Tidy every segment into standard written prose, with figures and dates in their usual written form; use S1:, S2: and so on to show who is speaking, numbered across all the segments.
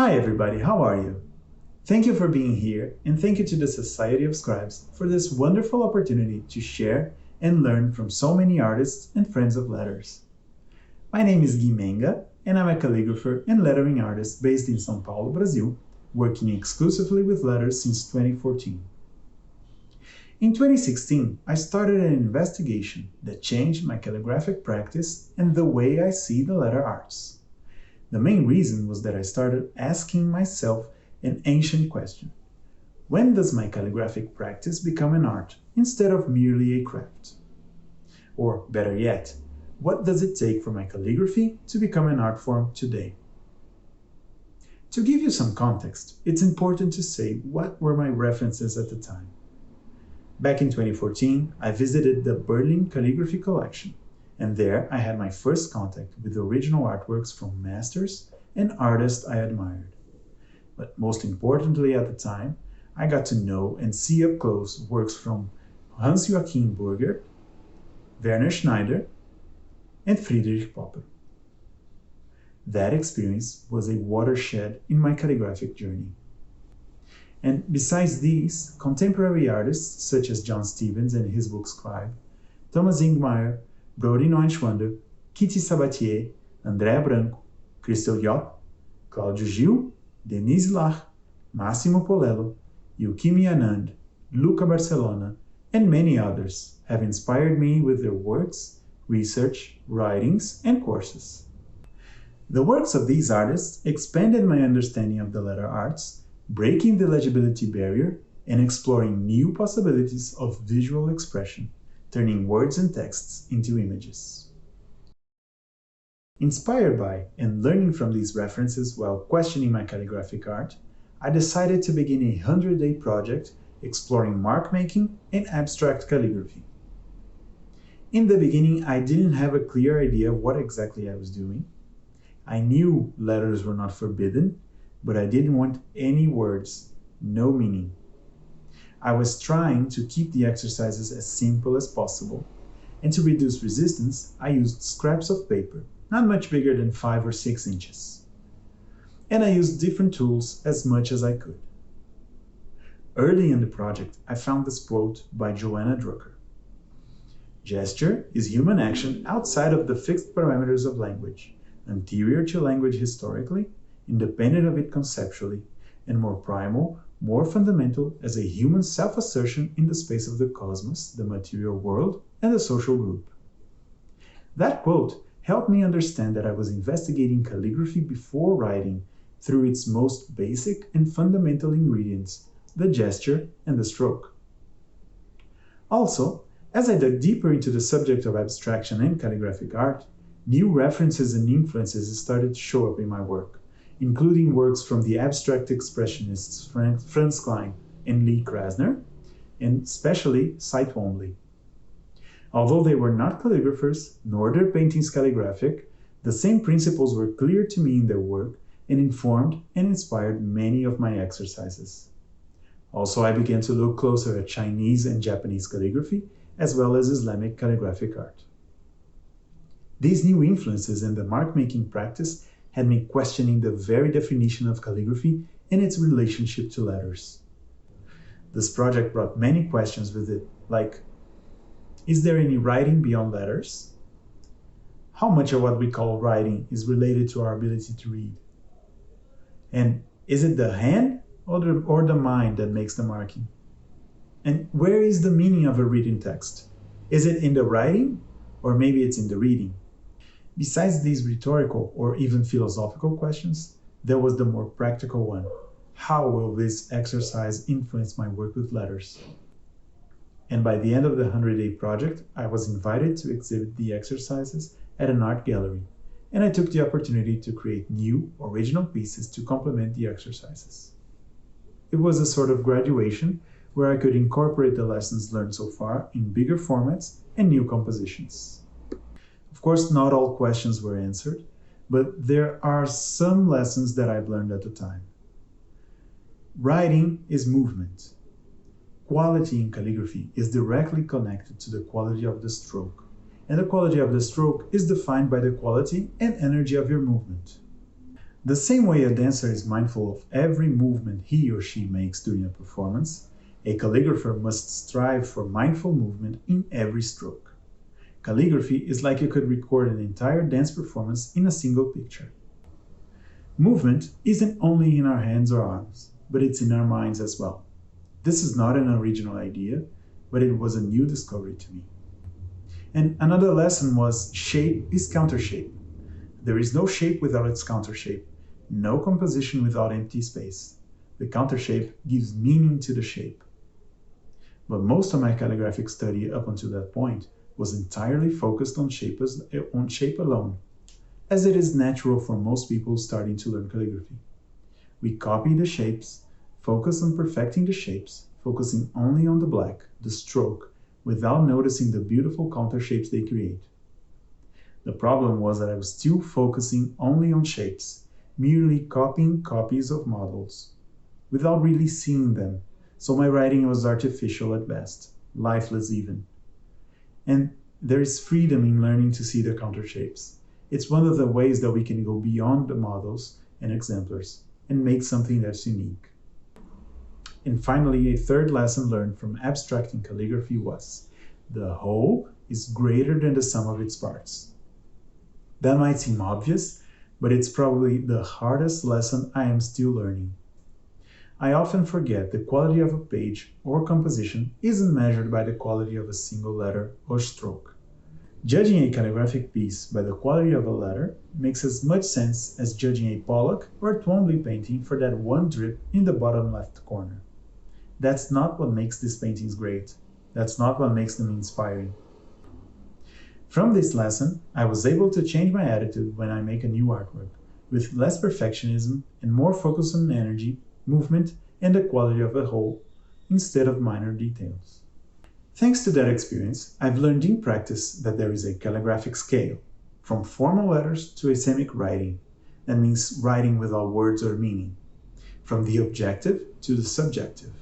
S1: Hi everybody, how are you? Thank you for being here, and thank you to the Society of Scribes for this wonderful opportunity to share and learn from so many artists and friends of letters. My name is Gui Menga, and I'm a calligrapher and lettering artist based in São Paulo, Brazil, working exclusively with letters since 2014. In 2016, I started an investigation that changed my calligraphic practice and the way I see the letter arts. The main reason was that I started asking myself an ancient question. When does my calligraphic practice become an art instead of merely a craft? Or better yet, what does it take for my calligraphy to become an art form today? To give you some context, it's important to say what were my references at the time. Back in 2014, I visited the Berlin Calligraphy collection, and there I had my first contact with original artworks from masters and artists I admired. But most importantly at the time, I got to know and see up close works from Hans-Joachim Burger, Werner Schneider, and Friedrich Popper. That experience was a watershed in my calligraphic journey. And besides these, contemporary artists such as John Stevens and his book Scribe, Thomas Ingmayer, Brody Neuschwander, Kitty Sabatier, Andrea Branco, Christel Jott, Claudio Gil, Denise Lach, Massimo Polello, Yukimi Anand, Luca Barcelona, and many others have inspired me with their works, research, writings, and courses. The works of these artists expanded my understanding of the letter arts, breaking the legibility barrier and exploring new possibilities of visual expression, turning words and texts into images. Inspired by and learning from these references while questioning my calligraphic art, I decided to begin a 100-day project exploring mark making and abstract calligraphy. In the beginning, I didn't have a clear idea of what exactly I was doing. I knew letters were not forbidden, but I didn't want any words, no meaning. I was trying to keep the exercises as simple as possible, and to reduce resistance, I used scraps of paper, not much bigger than 5 or 6 inches. And I used different tools as much as I could. Early in the project, I found this quote by Joanna Drucker. "Gesture is human action outside of the fixed parameters of language, anterior to language historically, independent of it conceptually, and more primal, more fundamental as a human self-assertion in the space of the cosmos, the material world, and the social group." That quote helped me understand that I was investigating calligraphy before writing through its most basic and fundamental ingredients, the gesture and the stroke. Also, as I dug deeper into the subject of abstraction and calligraphic art, new references and influences started to show up in my work, including works from the abstract expressionists Franz Klein and Lee Krasner, and especially Cy Twombly. Although they were not calligraphers, nor their paintings calligraphic, the same principles were clear to me in their work and informed and inspired many of my exercises. Also, I began to look closer at Chinese and Japanese calligraphy, as well as Islamic calligraphic art. These new influences and the mark-making practice had me questioning the very definition of calligraphy and its relationship to letters. This project brought many questions with it, like, is there any writing beyond letters? How much of what we call writing is related to our ability to read? And is it the hand or the mind that makes the marking? And where is the meaning of a written text? Is it in the writing, or maybe it's in the reading? Besides these rhetorical or even philosophical questions, there was the more practical one. How will this exercise influence my work with letters? And by the end of the 100-day project, I was invited to exhibit the exercises at an art gallery, and I took the opportunity to create new, original pieces to complement the exercises. It was a sort of graduation where I could incorporate the lessons learned so far in bigger formats and new compositions. Of course, not all questions were answered, but there are some lessons that I've learned at the time. Writing is movement. Quality in calligraphy is directly connected to the quality of the stroke, and the quality of the stroke is defined by the quality and energy of your movement. The same way a dancer is mindful of every movement he or she makes during a performance, a calligrapher must strive for mindful movement in every stroke. Calligraphy is like you could record an entire dance performance in a single picture. Movement isn't only in our hands or arms, but it's in our minds as well. This is not an original idea, but it was a new discovery to me. And another lesson was shape is countershape. There is no shape without its countershape, no composition without empty space. The countershape gives meaning to the shape. But most of my calligraphic study up until that point was entirely focused on shape alone, as it is natural for most people starting to learn calligraphy. We copy the shapes, focus on perfecting the shapes, focusing only on the black, the stroke, without noticing the beautiful countershapes they create. The problem was that I was still focusing only on shapes, merely copying copies of models, without really seeing them, so my writing was artificial at best, lifeless even. And there is freedom in learning to see the countershapes. It's one of the ways that we can go beyond the models and exemplars and make something that's unique. And finally, a third lesson learned from abstracting calligraphy was, the whole is greater than the sum of its parts. That might seem obvious, but it's probably the hardest lesson I am still learning. I often forget the quality of a page or composition isn't measured by the quality of a single letter or stroke. Judging a calligraphic piece by the quality of a letter makes as much sense as judging a Pollock or Twombly painting for that one drip in the bottom left corner. That's not what makes these paintings great. That's not what makes them inspiring. From this lesson, I was able to change my attitude when I make a new artwork, with less perfectionism and more focus on energy, movement, and the quality of a whole, instead of minor details. Thanks to that experience, I've learned in practice that there is a calligraphic scale, from formal letters to asemic writing. That means writing without words or meaning, from the objective to the subjective.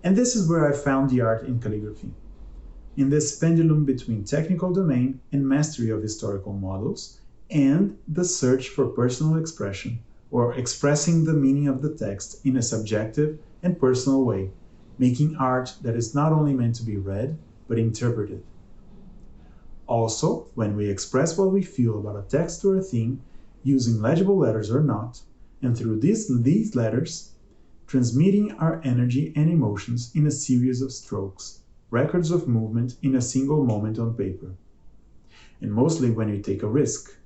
S1: And this is where I found the art in calligraphy. In this pendulum between technical domain and mastery of historical models, and the search for personal expression, or expressing the meaning of the text in a subjective and personal way, making art that is not only meant to be read, but interpreted. Also, when we express what we feel about a text or a theme, using legible letters or not, and through these letters, transmitting our energy and emotions in a series of strokes, records of movement in a single moment on paper. And mostly when we take a risk.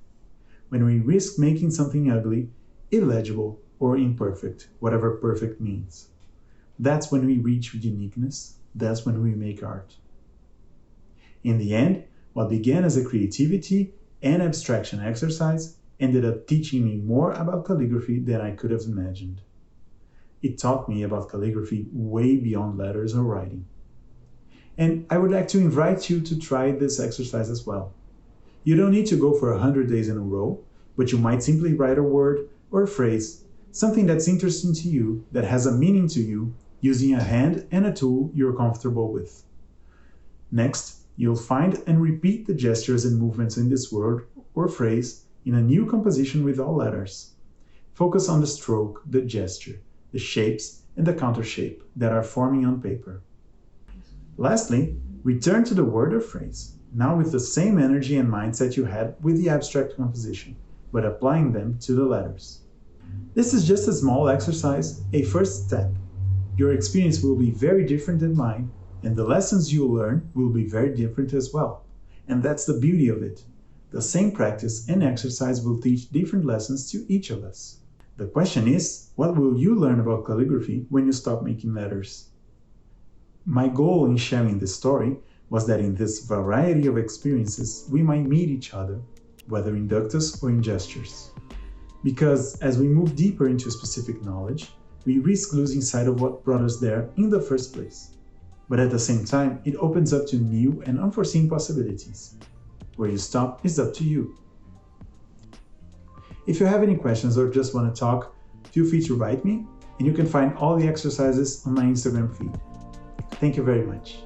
S1: When we risk making something ugly, illegible, or imperfect, whatever perfect means. That's when we reach uniqueness, that's when we make art. In the end, what began as a creativity and abstraction exercise ended up teaching me more about calligraphy than I could have imagined. It taught me about calligraphy way beyond letters or writing. And I would like to invite you to try this exercise as well. You don't need to go for 100 days in a row, but you might simply write a word or a phrase, something that's interesting to you, that has a meaning to you, using a hand and a tool you're comfortable with. Next, you'll find and repeat the gestures and movements in this word or phrase in a new composition with all letters. Focus on the stroke, the gesture, the shapes, and the countershape that are forming on paper. Lastly, return to the word or phrase, now with the same energy and mindset you had with the abstract composition, but applying them to the letters. This is just a small exercise, a first step. Your experience will be very different than mine, and the lessons you'll learn will be very different as well. And that's the beauty of it. The same practice and exercise will teach different lessons to each of us. The question is, what will you learn about calligraphy when you stop making letters? My goal in sharing this story was that in this variety of experiences, we might meet each other, whether in ductus or in gestures. Because as we move deeper into specific knowledge, we risk losing sight of what brought us there in the first place. But at the same time, it opens up to new and unforeseen possibilities. Where you stop is up to you. If you have any questions or just want to talk, feel free to write me, and you can find all the exercises on my Instagram feed. Thank you very much.